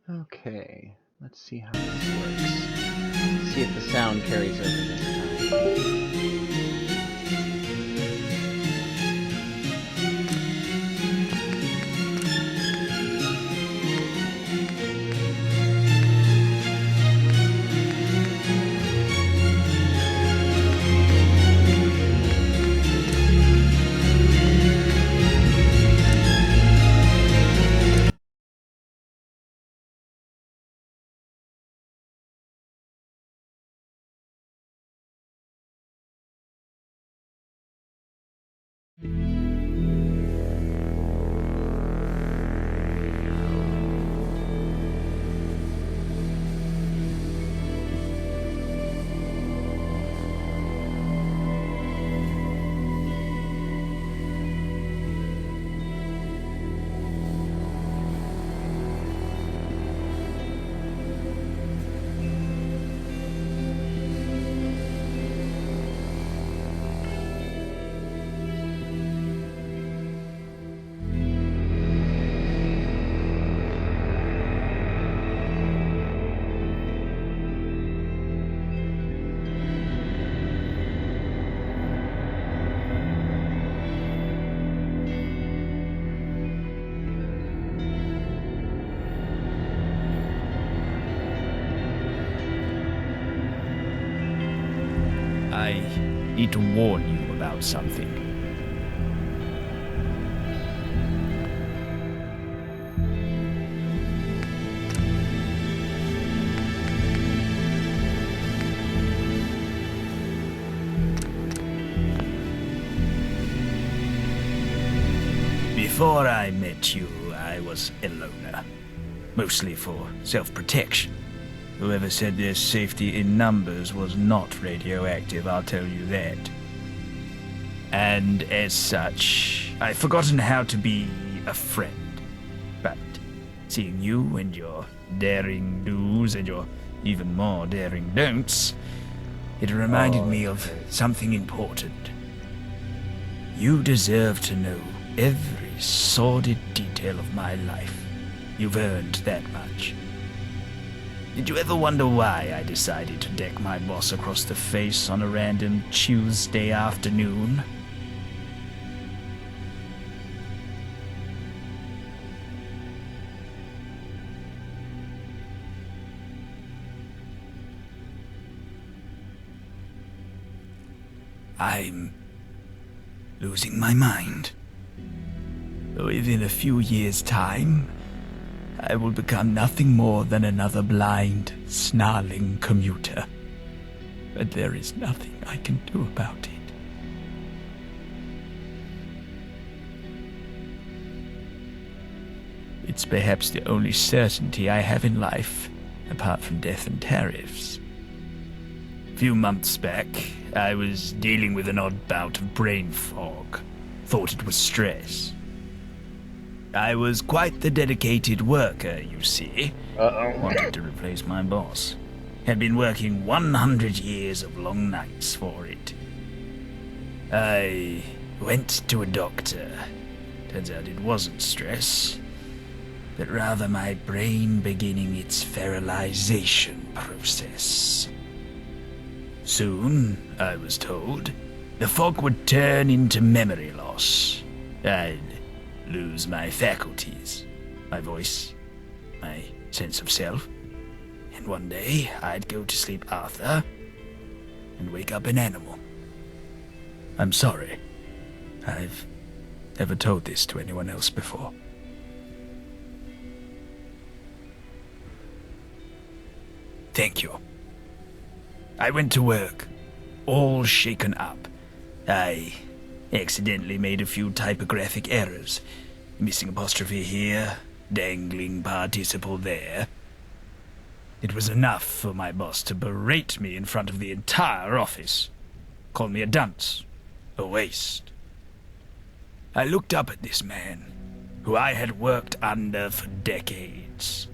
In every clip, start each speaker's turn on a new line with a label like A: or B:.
A: Okay, let's see how this works. See if the sound carries over this time.
B: I need to warn you about something. Before I met you, I was a loner, mostly for self-protection. Whoever said there's safety in numbers was not radioactive, I'll tell you that. And as such, I've forgotten how to be a friend. But seeing you and your daring do's and your even more daring don'ts, it reminded me of something important. You deserve to know every sordid detail of my life. You've earned that much. Did you ever wonder why I decided to deck my boss across the face on a random Tuesday afternoon? I'm losing my mind. Within a few years' time, I will become nothing more than another blind, snarling commuter. But there is nothing I can do about it. It's perhaps the only certainty I have in life, apart from death and tariffs. A few months back, I was dealing with an odd bout of brain fog. Thought it was stress. I was quite the dedicated worker, you see. Wanted to replace my boss. Had been working 100 years of long nights for it. I went to a doctor. Turns out it wasn't stress, but rather my brain beginning its feralization process. Soon, I was told, the fog would turn into memory loss. I'd lose my faculties, my voice, my sense of self, and one day I'd go to sleep Arthur and wake up an animal. I'm sorry. I've never told this to anyone else before. Thank you. I went to work, all shaken up. I accidentally made a few typographic errors. Missing apostrophe here, dangling participle there. It was enough for my boss to berate me in front of the entire office. Call me a dunce, a waste. I looked up at this man, who I had worked under for decades.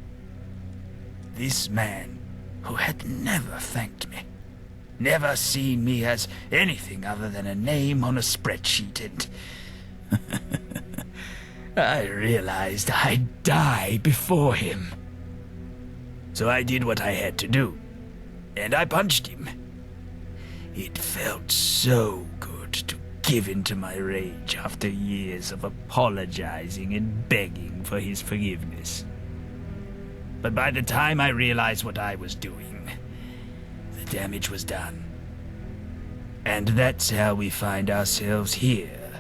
B: This man who had never thanked me. Never seen me as anything other than a name on a spreadsheet, and I realized I'd die before him. So I did what I had to do, and I punched him. It felt so good to give in to my rage after years of apologizing and begging for his forgiveness. But by the time I realized what I was doing, the damage was done. And that's how we find ourselves here,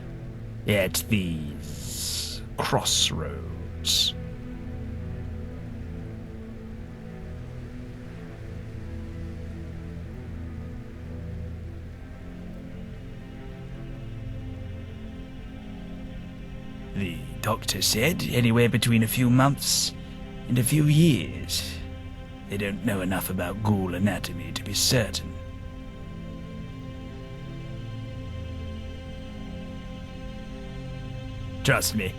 B: at these crossroads. The doctor said anywhere between a few months and a few years. They don't know enough about ghoul anatomy to be certain. Trust me,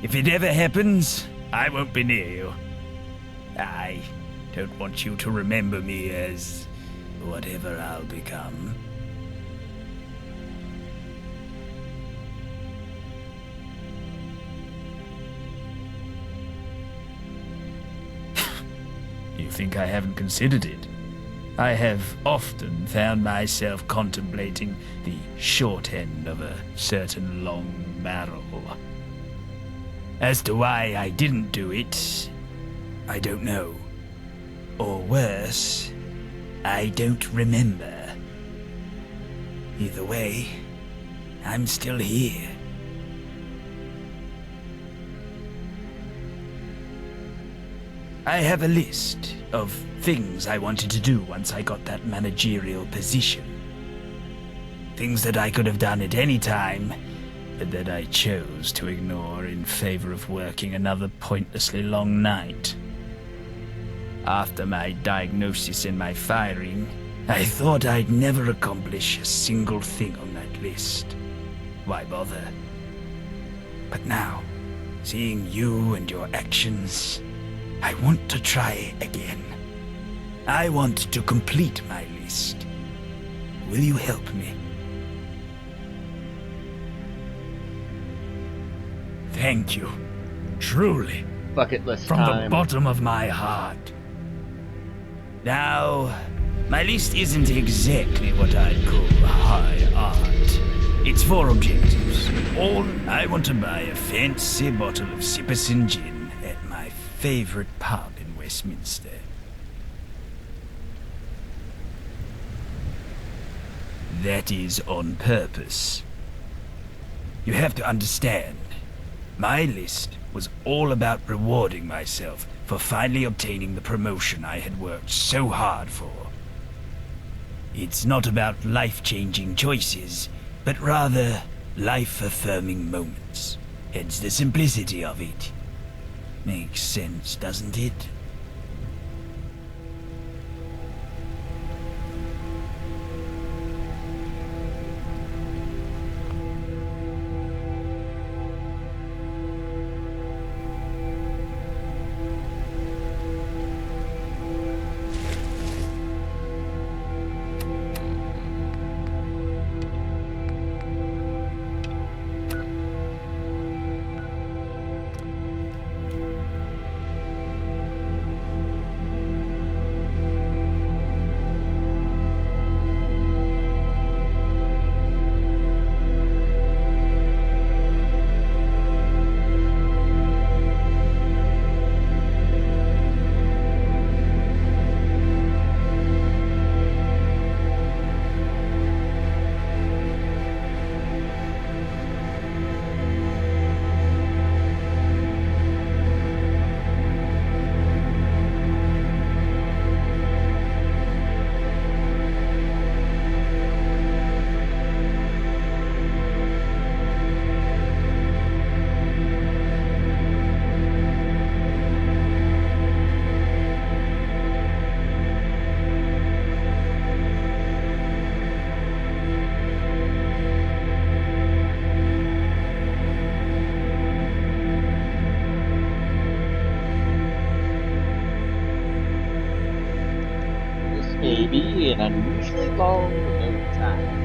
B: if it ever happens, I won't be near you. I don't want you to remember me as whatever I'll become. You think I haven't considered it? I have often found myself contemplating the short end of a certain long barrel. As to why I didn't do it, I don't know. Or worse, I don't remember. Either way, I'm still here. I have a list of things I wanted to do once I got that managerial position. Things that I could have done at any time, but that I chose to ignore in favor of working another pointlessly long night. After my diagnosis and my firing, I thought I'd never accomplish a single thing on that list. Why bother? But now, seeing you and your actions, I want to try again. I want to complete my list. Will you help me? Thank you. Truly.
A: Bucket list
B: From
A: time.
B: the bottom of my heart. Now, my list isn't exactly what I'd call high art. It's 4 objectives. All, I want to buy a fancy bottle of Sipperson gin at my favorite pub in Westminster. That is on purpose. You have to understand, my list was all about rewarding myself for finally obtaining the promotion I had worked so hard for. It's not about life-changing choices, but rather life-affirming moments. Hence the simplicity of it. Makes sense, doesn't it?
A: May be an unusually long load time.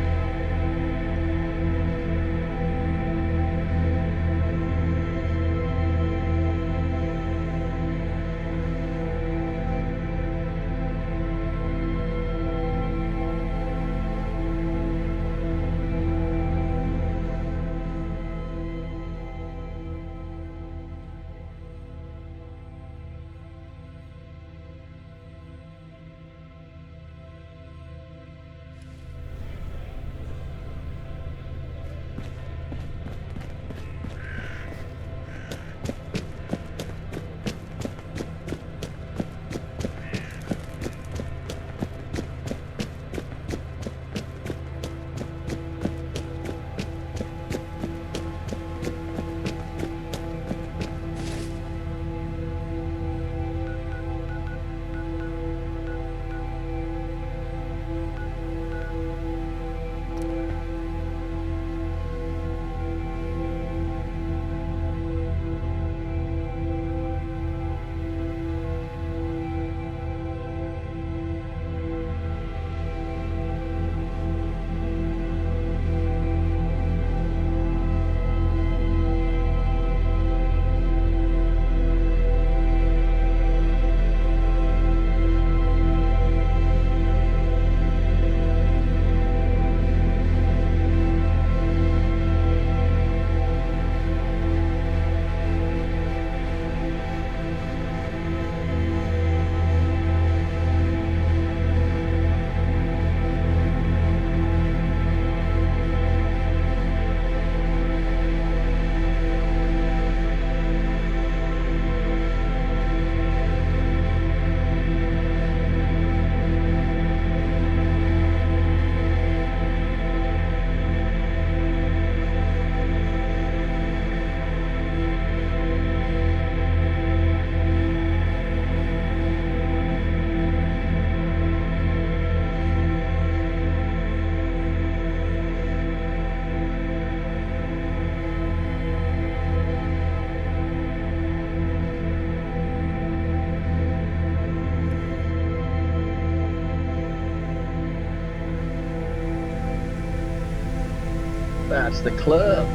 A: That's the club.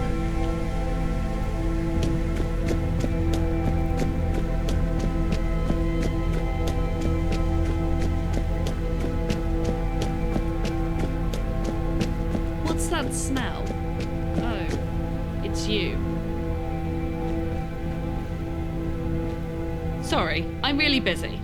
C: What's that smell? Oh, it's you. Sorry, I'm really busy.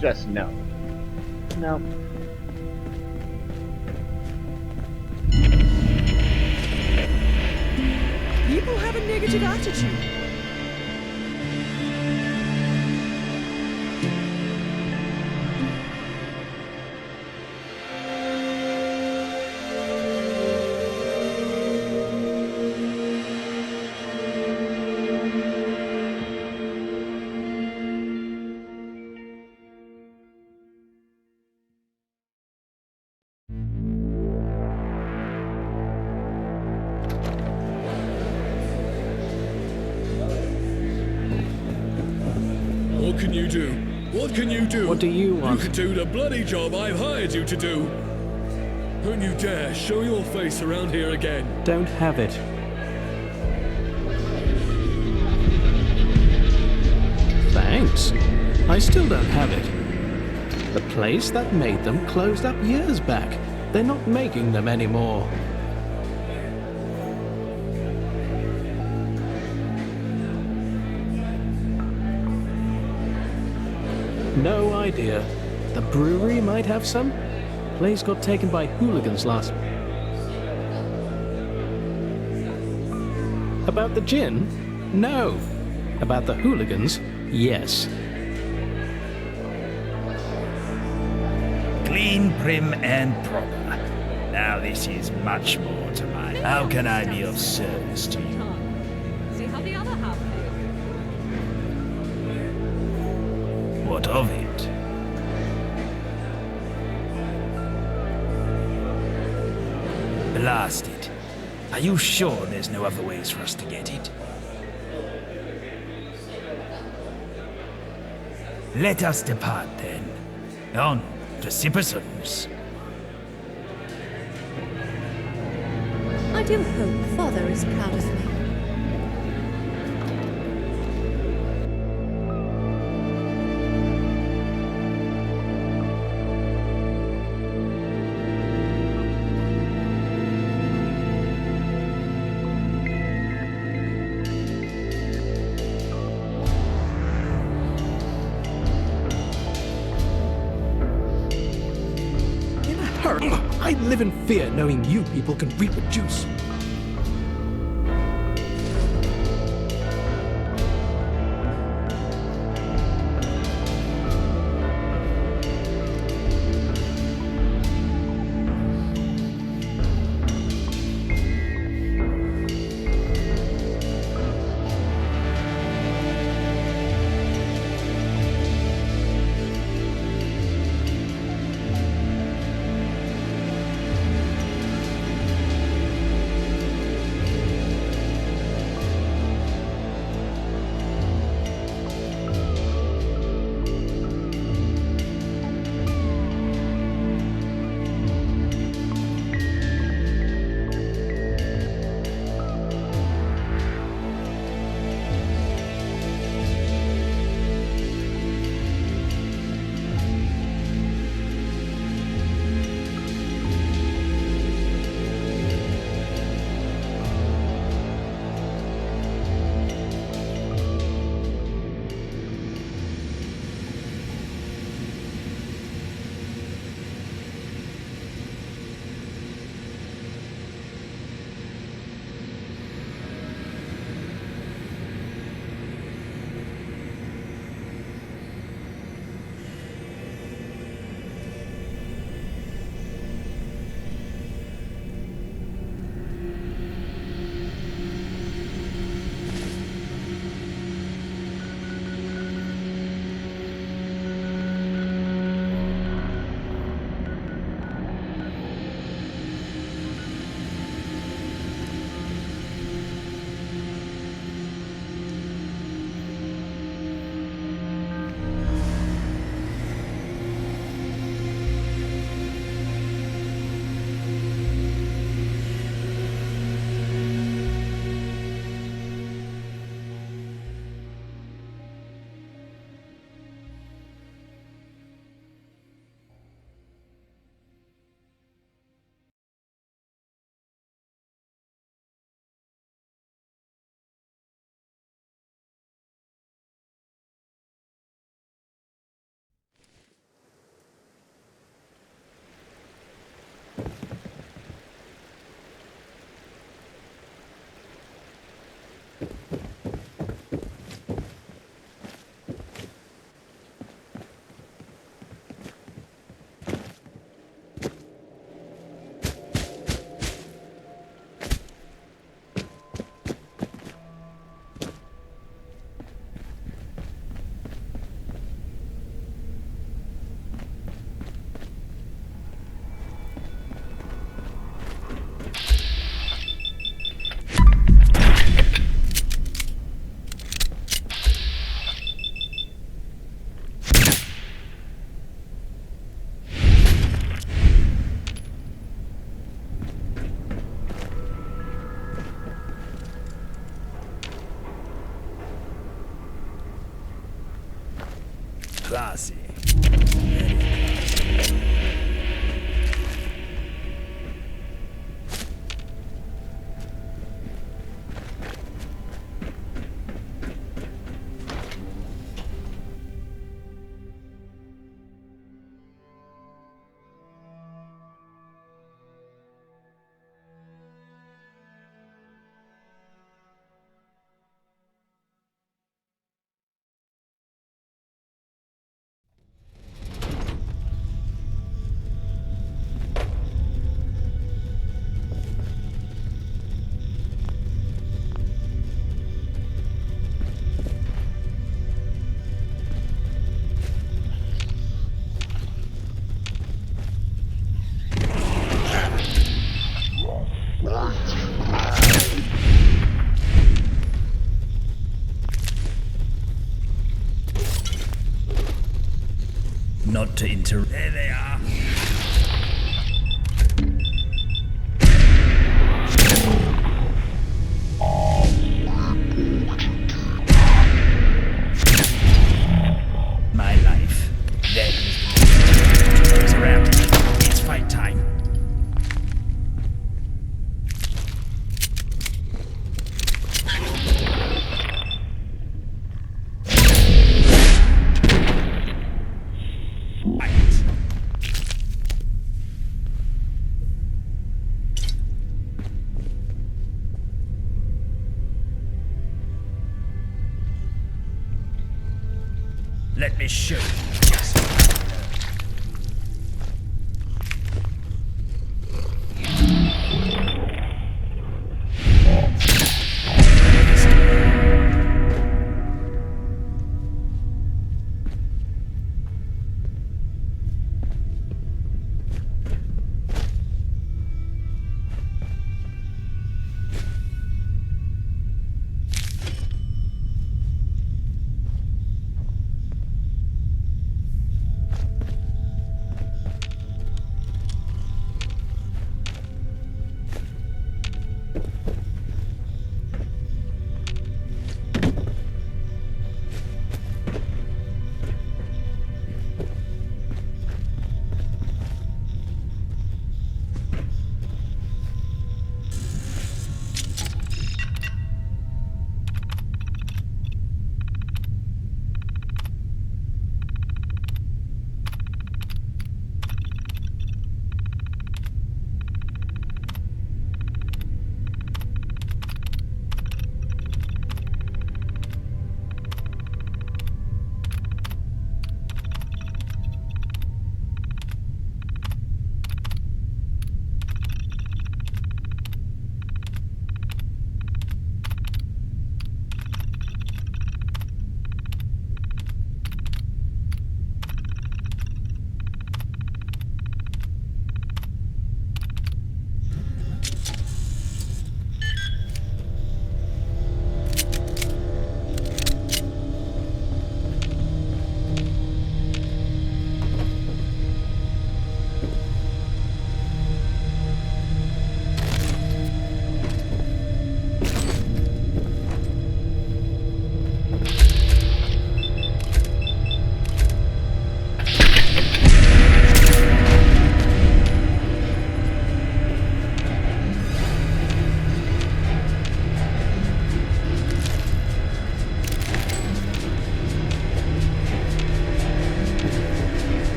A: Just no. No.
D: People have a negative attitude.
E: What can you do? What can you do?
F: What do you want?
E: You can do the bloody job I've hired you to do. Don't you dare show your face around here again.
F: Don't have it. Thanks. I still don't have it. The place that made them closed up years back. They're not making them anymore. No idea. The brewery might have some. Place got taken by hooligans last. About the gin? No. About the hooligans? Yes.
B: Clean, prim, and proper. Now this is much more to my... How can I be of service to you?
C: See how the other half feels.
B: What of it? Blast it. Are you sure there's no other ways for us to get it? Let us depart then. On to Sipperson's.
G: I do hope Father is proud of me.
F: I live in fear knowing you people can reproduce.
B: Classy. Not to interrupt. There they are. My life. That is the around. It's fight time. Let me show you just what I know.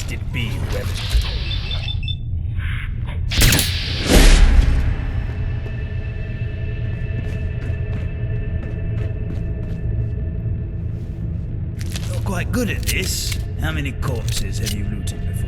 B: Blessed it be whoever. You're quite good at this. How many corpses have you looted before?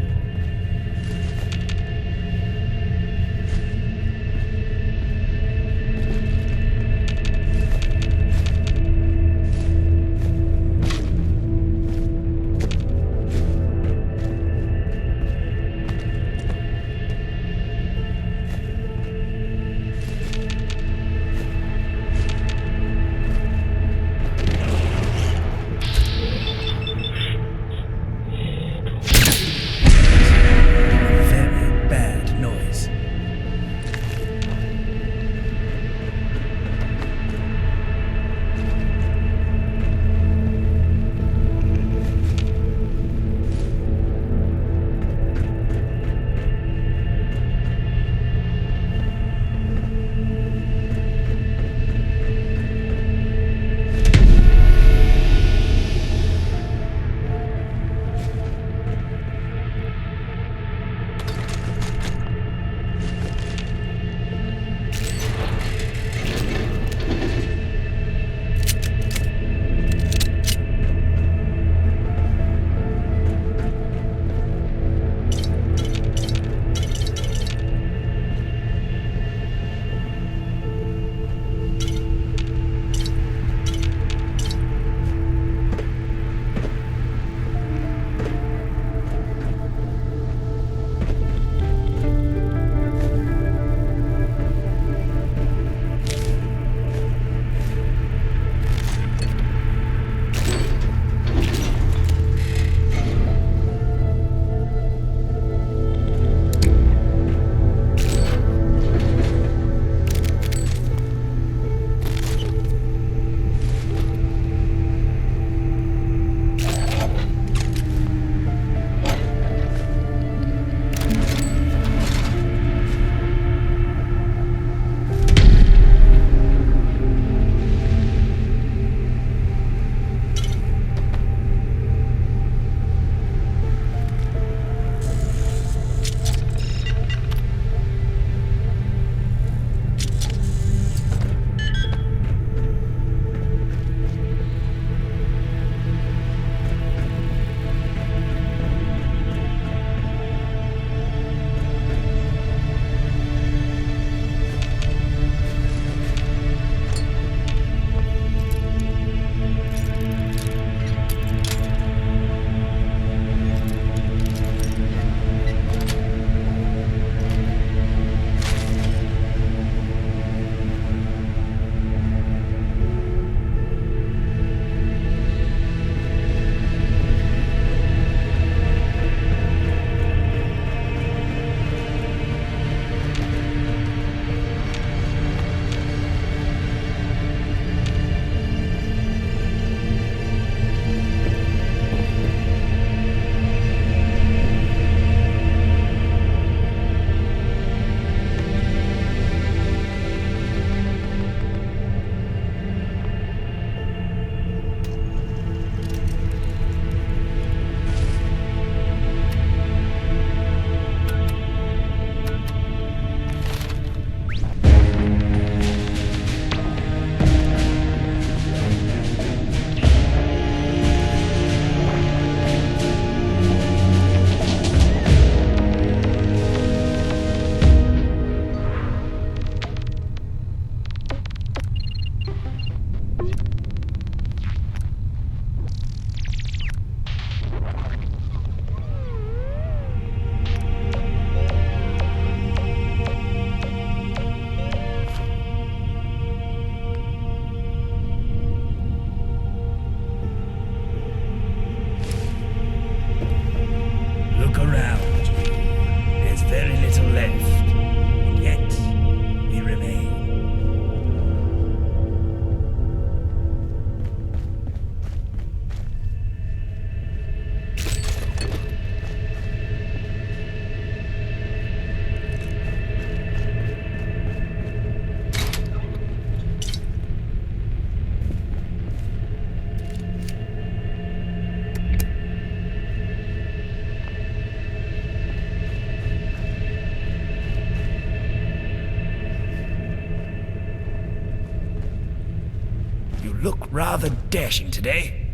B: rather dashing today.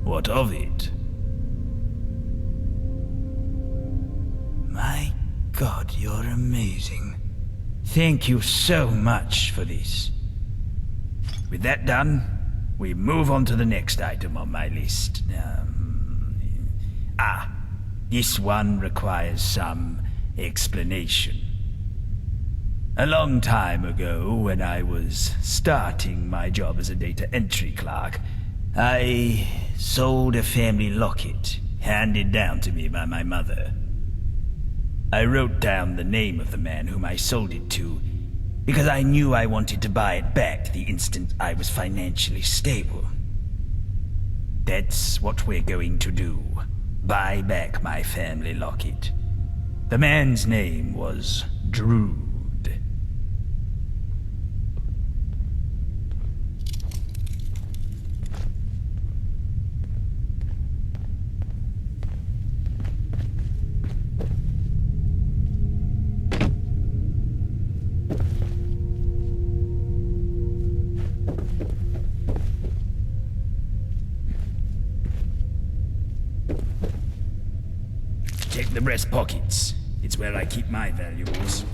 B: What of it? My God, you're amazing. Thank you so much for this. With that done, we move on to the next item on my list. This one requires some explanation. A long time ago, when I was starting my job as a data entry clerk, I sold a family locket handed down to me by my mother. I wrote down the name of the man whom I sold it to because I knew I wanted to buy it back the instant I was financially stable. That's what we're going to do. Buy back my family locket. The man's name was Drood. Check the breast pockets. It's where I keep my valuables.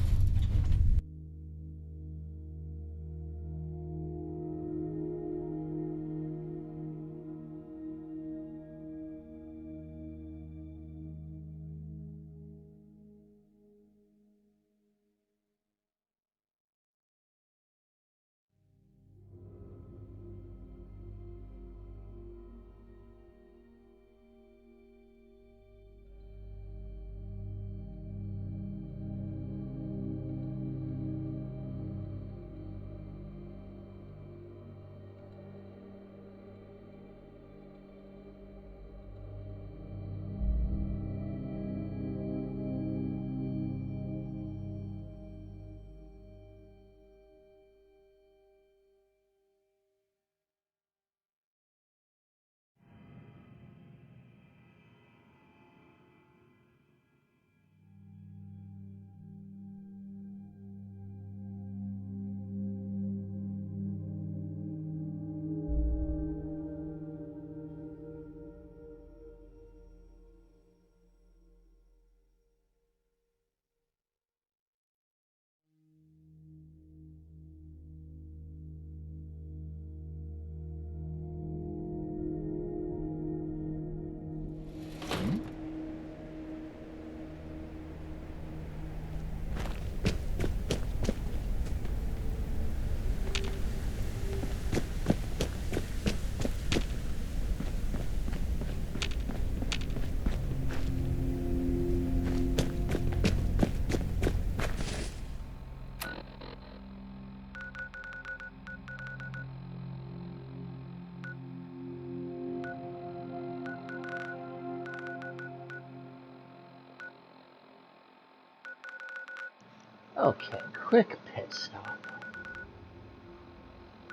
A: Okay, quick pit stop.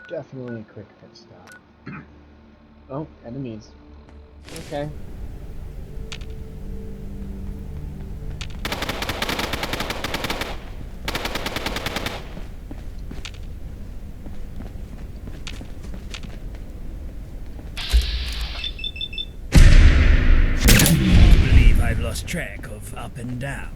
A: Definitely a quick pit stop. Oh, enemies. Okay.
B: I believe I've lost track of up and down.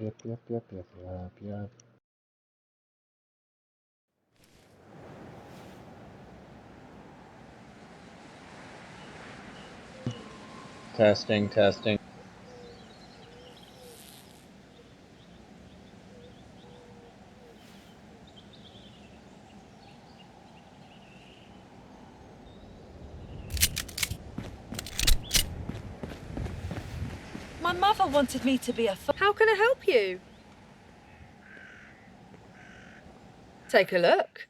A: Yep, yep, yep, yep, yep, yep. Testing, testing.
D: My mother wanted me to be a. How can I help you? Take a look.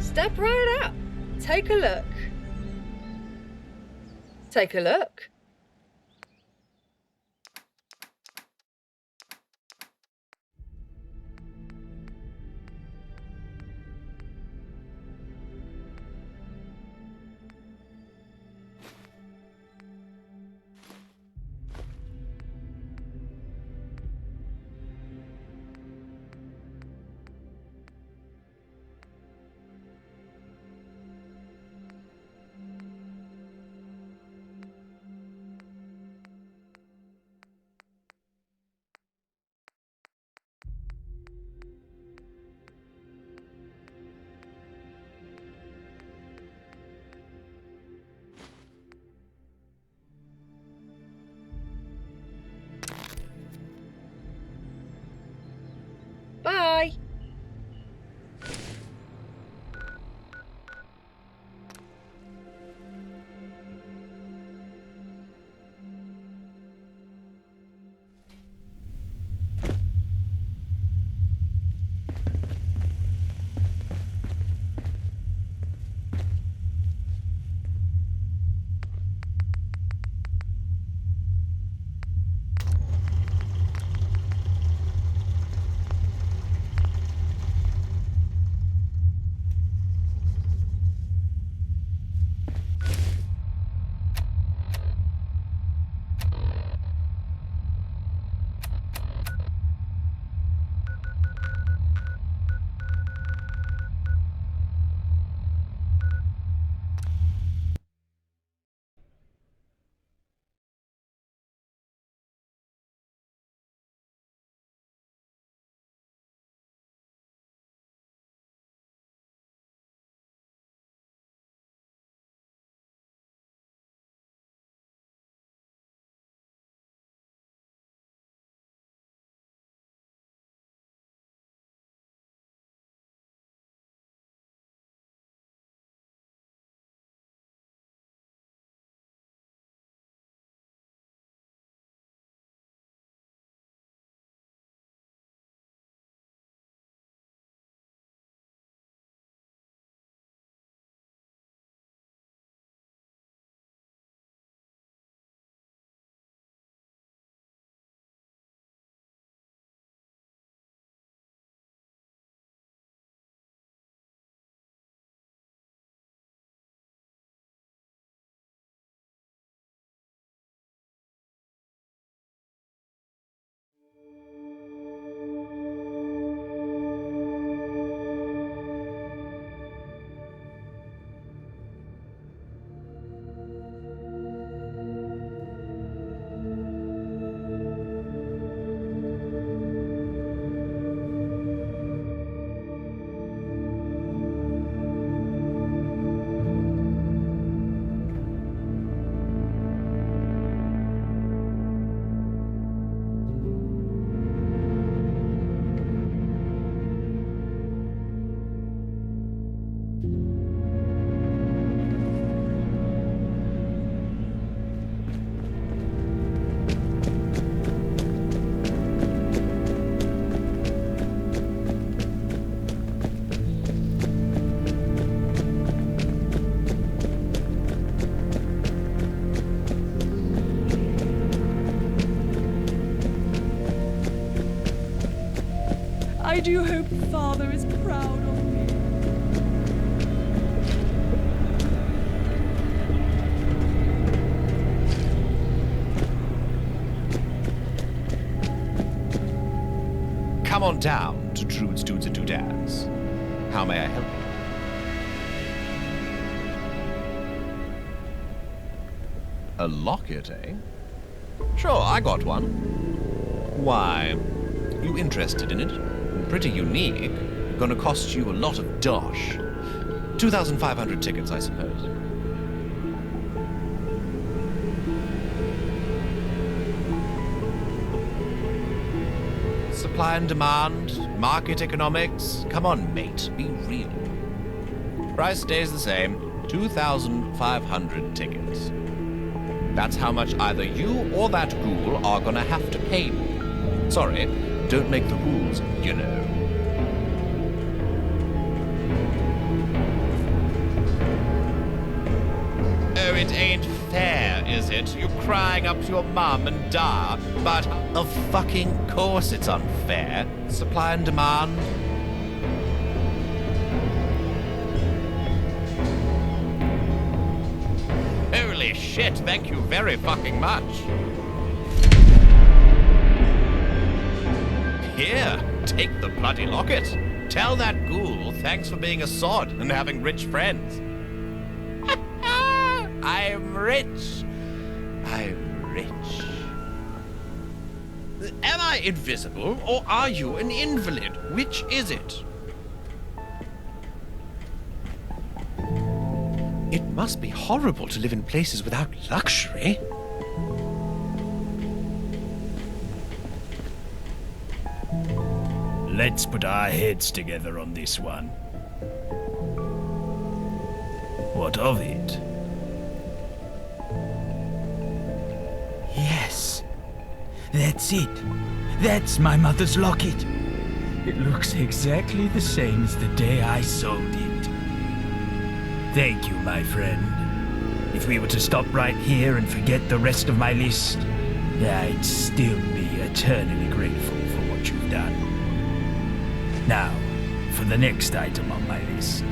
D: Step right out. Take a look. Take a look. Bye.
C: I do hope Father is proud of me.
H: Come on down to Trude's Dudes and Doodads. How may I help you? A locket, eh? Sure, I got one. Why, you interested in it? Pretty unique. Gonna cost you a lot of dosh. 2,500 tickets, I suppose. Supply and demand, market economics. Come on, mate, be real. Price stays the same, 2,500 tickets. That's how much either you or that ghoul are gonna have to pay me. Sorry, don't make the rules, you know. it ain't fair, is it? You crying up to your mum and da. But of fucking course it's unfair. Supply and demand. Holy shit, thank you very fucking much. Here, take the bloody locket. Tell that ghoul thanks for being a sod and having rich friends. I'm rich. I'm rich. Am I invisible, or are you an invalid? Which is it? It must be horrible to live in places without luxury.
B: Let's put our heads together on this one. What of it? Yes, that's it. That's my mother's locket. It looks exactly the same as the day I sold it. Thank you, my friend. If we were to stop right here and forget the rest of my list, I'd still be eternally grateful for what you've done. Now, for the next item on my list.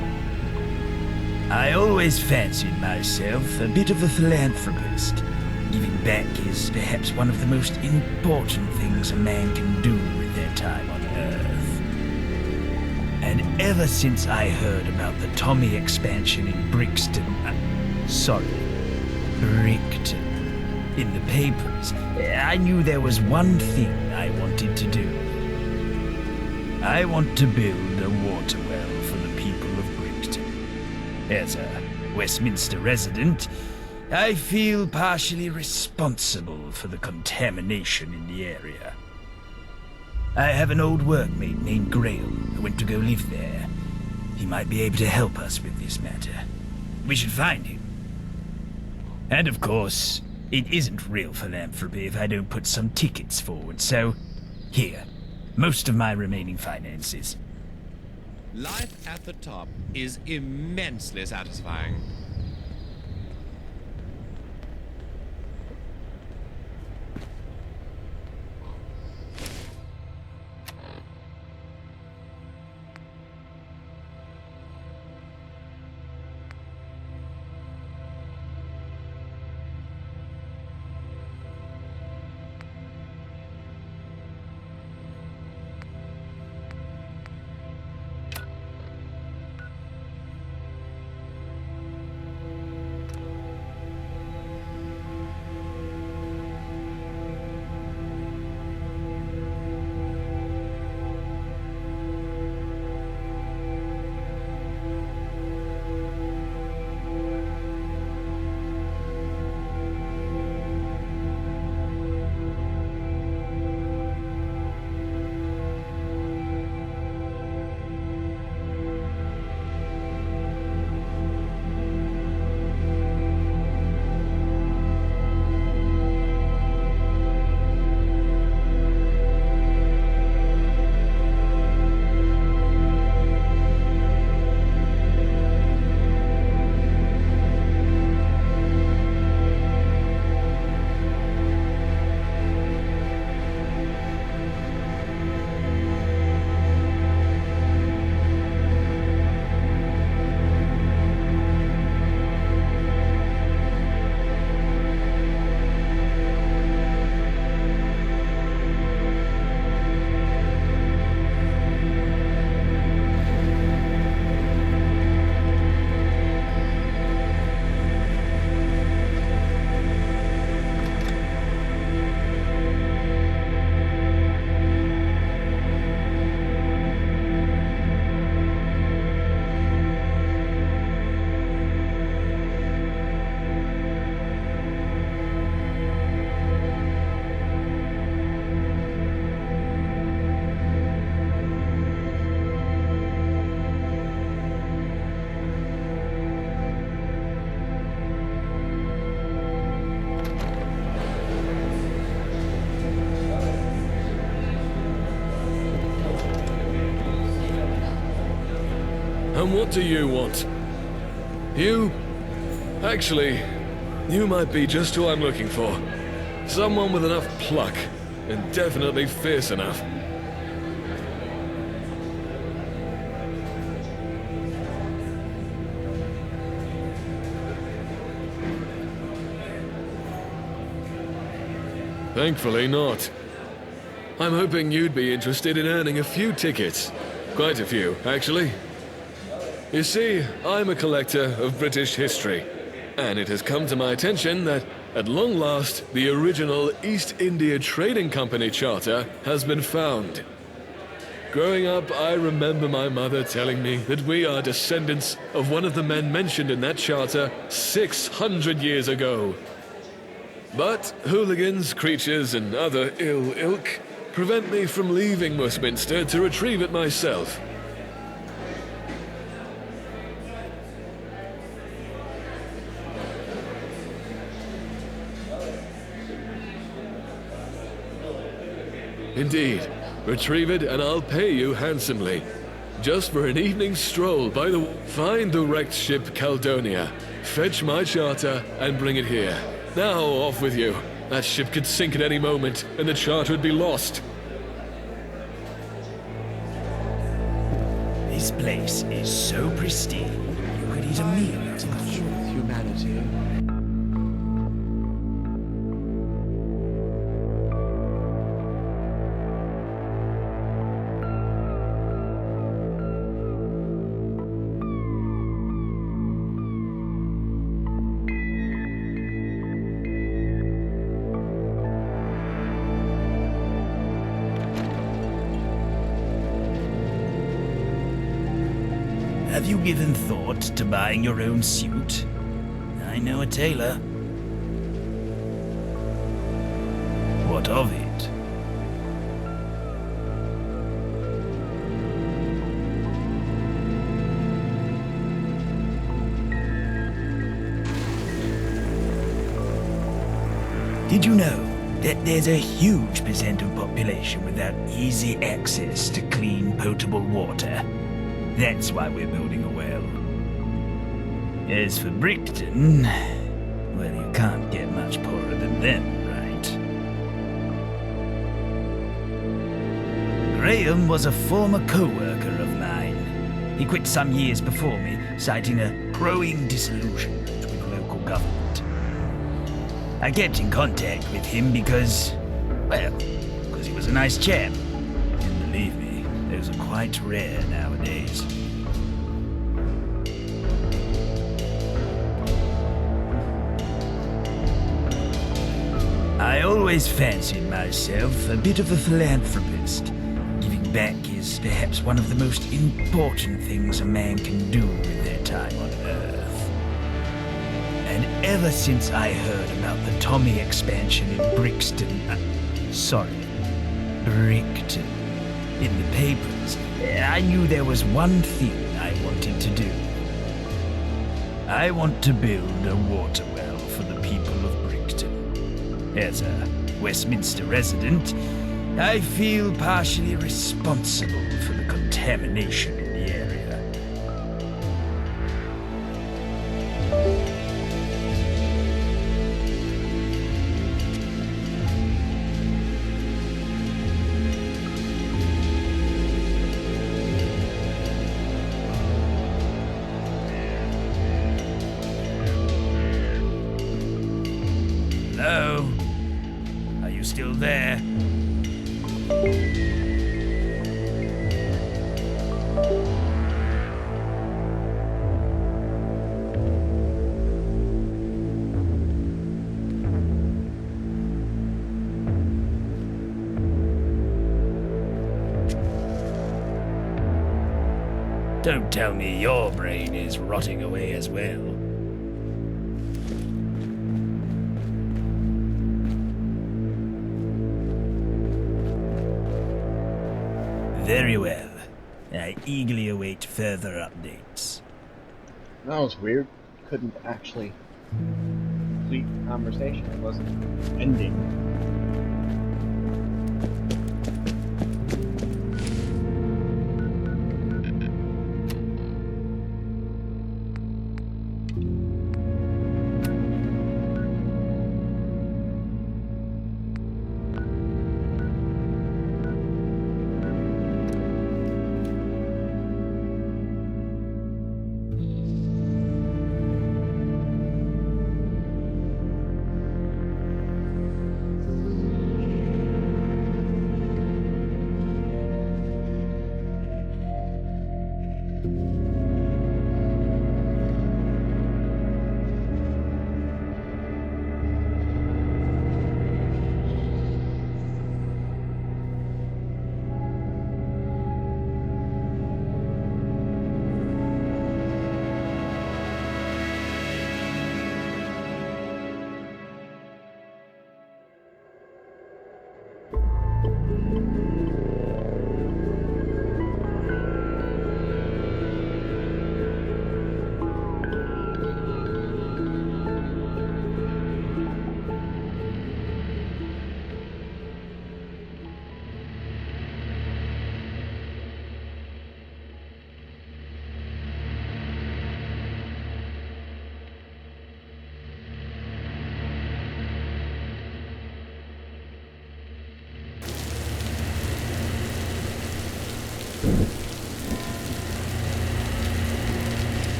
B: I always fancied myself a bit of a philanthropist. Giving back is perhaps one of the most important things a man can do with their time on Earth. And ever since I heard about the Tommy expansion in Brickton, in the papers, I knew there was one thing I wanted to do. I want to build a water well for the people of Brickton. As a Westminster resident, I feel partially responsible for the contamination in the area. I have an old workmate named Ghoul who went to go live there. He might be able to help us with this matter. We should find him. And of course, it isn't real philanthropy if I don't put some tickets forward, so here, most of my remaining finances.
H: Life at the top is immensely satisfying.
E: And what do you want? You? Actually, You might be just who I'm looking for. Someone with enough pluck, and definitely fierce enough. Thankfully not. I'm hoping you'd be interested in earning a few tickets. Quite a few, actually. You see, I'm a collector of British history, and it has come to my attention that, at long last, the original East India Trading Company charter has been found. Growing up, I remember my mother telling me that we are descendants of one of the men mentioned in that charter 600 years ago. But hooligans, creatures, and other ill ilk prevent me from leaving Westminster to retrieve it myself. Indeed. Retrieve it and I'll pay you handsomely. Just for an evening stroll by the... Find the wrecked ship Caledonia, fetch my charter, and bring it here. Now, off with you. That ship could sink at any moment, and the charter would be lost.
B: This place is so pristine, you could eat a meal out of it.
A: With humanity.
B: Have you given thought to buying your own suit? I know a tailor. What of it? Did you know that there's a huge percent of population without easy access to clean, potable water? That's why we're building a well. As for Brickton, well, you can't get much poorer than them, right? Graham was a former co-worker of mine. He quit some years before me, citing a growing disillusionment with local government. I kept in contact with him because he was a nice chap. And believe me, those are quite rare nowadays. I always fancied myself a bit of a philanthropist. Giving back is perhaps one of the most important things a man can do with their time on Earth. And ever since I heard about the Tommy expansion in Brickton, in the papers, I knew there was one thing I wanted to do. I want to build a water well for the people of Brickton. As a Westminster resident, I feel partially responsible for the contamination in the area. Hello? Are you still there? Don't tell me your brain is rotting away as well. Very well. I eagerly await further updates.
A: That was weird. Couldn't actually complete the conversation. It wasn't ending.